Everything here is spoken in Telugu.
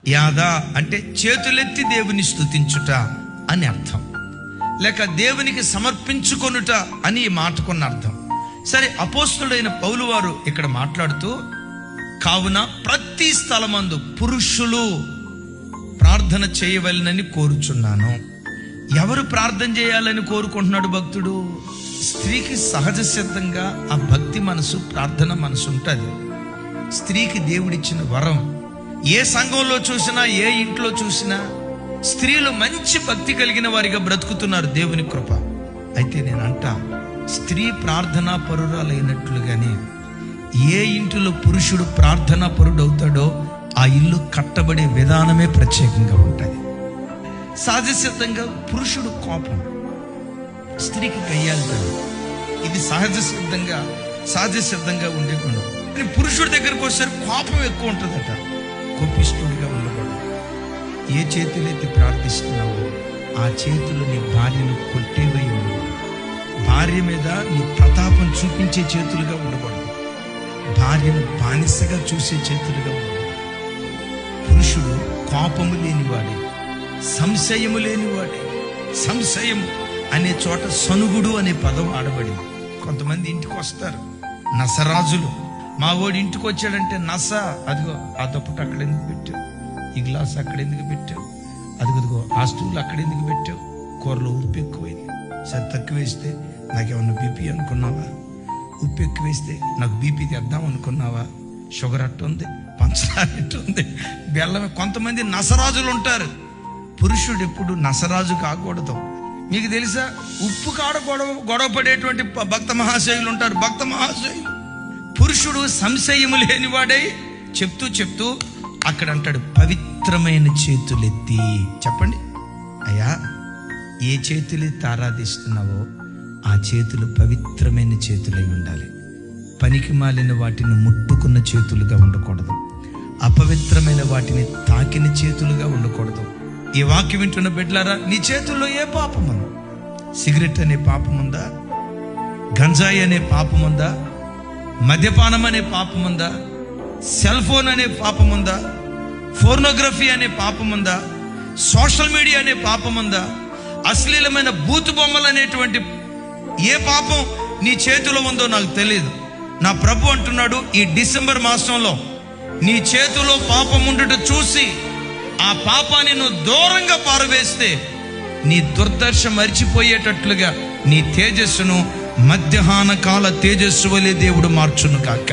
యాదా అంటే చేతులెత్తి దేవుని స్తుతించుట అని అర్థం, లేక దేవునికి సమర్పించుకొనుట అని ఈ మాటకున్న అర్థం. సరే, అపోస్తుడైన పౌలు వారు ఇక్కడ మాట్లాడుతూ, కావున ప్రతి స్థలమందు పురుషులు ప్రార్థన చేయవలెనని కోరుచున్నాను. ఎవరు ప్రార్థన చేయాలని కోరుకుంటున్నాడు భక్తుడు? స్త్రీకి సహజ సిద్ధంగా ఆ భక్తి మనసు, ప్రార్థన మనసు ఉంటుంది. స్త్రీకి దేవుడిచ్చిన వరం. ఏ సంఘంలో చూసినా, ఏ ఇంట్లో చూసినా స్త్రీలు మంచి భక్తి కలిగిన వారిగా బ్రతుకుతున్నారు, దేవుని కృప. అయితే నేనంటా, స్త్రీ ప్రార్థనా పరురాలైనట్లుగానే ఏ ఇంటిలో పురుషుడు ప్రార్థనా పరుడు అవుతాడో ఆ ఇల్లు కట్టబడే విధానమే ప్రత్యేకంగా ఉంటుంది. సహజసిద్ధంగా పురుషుడు కోపం, స్త్రీకి కయ్యాలి. ఇది సహజసిద్ధంగా ఉండే గుణం. కానీ పురుషుడి దగ్గరకు వచ్చేసరికి కోపం ఎక్కువ ఉంటుందట. కోపిష్ఠుడిగా ఉండకూడదు. ఏ చేతులైతే ప్రార్థిస్తున్నావో ఆ చేతులు నీ భార్యను కొట్టేవై ఉండకూడదు. భార్య మీద నీ ప్రతాపం చూపించే చేతులుగా ఉండకూడదు. భార్యను బానిసగా చూసే చేతులుగా ఉండకూడదు. పురుషుడు కోపము లేనివాడే, సంశయము లేనివాడే. సంశయం అనే చోట సనుగుడు అనే పదం ఆడబడింది. కొంతమంది ఇంటికి వస్తారు నసరాజులు. మా వాడు ఇంటికి వచ్చాడంటే నస, అదిగో ఆ దుప్పటి అక్కడ ఎందుకు పెట్టావు, ఈ గ్లాస్ అక్కడ ఎందుకు పెట్టావు, అదిగో ఆ స్టూల్ అక్కడ ఎందుకు పెట్టావు, కూరలో ఉప్పు ఎక్కువైంది, సరే తక్కువ వేస్తే నాకేమన్నా బీపీ అనుకున్నావా, ఉప్పు ఎక్కువ వేస్తే నాకు బీపీ తెద్దాం అనుకున్నావా, షుగర్ అట్టు ఉంది, పంచదార అట్టు ఉంది, బెల్లం. కొంతమంది నసరాజులు ఉంటారు. పురుషుడు ఎప్పుడు నసరాజు కాకూడదు. మీకు తెలుసా, ఉప్పు కాడ గొడవ పడేటువంటి భక్త మహాశయులు ఉంటారు. భక్త మహాశయులు. పురుషుడు సంశయము లేనివాడై చెప్తూ అక్కడ అంటాడు, పవిత్రమైన చేతులెత్తి. చెప్పండి అయ్యా, ఏ చేతులెత్తి ఆరాధిస్తున్నావో ఆ చేతులు పవిత్రమైన చేతులై ఉండాలి. పనికి మాలిన వాటిని ముట్టుకున్న చేతులుగా ఉండకూడదు. అపవిత్రమైన వాటిని తాకిన చేతులుగా ఉండకూడదు. ఈ వాక్యం వింటున్న బిడ్డలారా, నీ చేతుల్లో ఏ పాపం ఉంది? సిగరెట్ అనే పాపం ఉందా? గంజాయి అనే పాపం ఉందా? మద్యపానం అనే పాపం ఉందా? సెల్ ఫోన్ అనే పాపం ఉందా? ఫోర్నోగ్రఫీ అనే పాపం ఉందా? సోషల్ మీడియా అనే పాపం ఉందా? అశ్లీలమైన బూతు బొమ్మలు అనేటువంటి ఏ పాపం నీ చేతిలో ఉందో నాకు తెలియదు. నా ప్రభు అంటున్నాడు, ఈ డిసెంబర్ మాసంలో నీ చేతిలో పాపం ఉండుట చూసి ఆ పాపాన్ని నువ్వు దూరంగా పారవేస్తే నీ దుర్దర్శ మరిచిపోయేటట్లుగా నీ తేజస్సును మధ్యాహ్న కాల తేజస్సు వలె దేవుడు మార్చును కాక.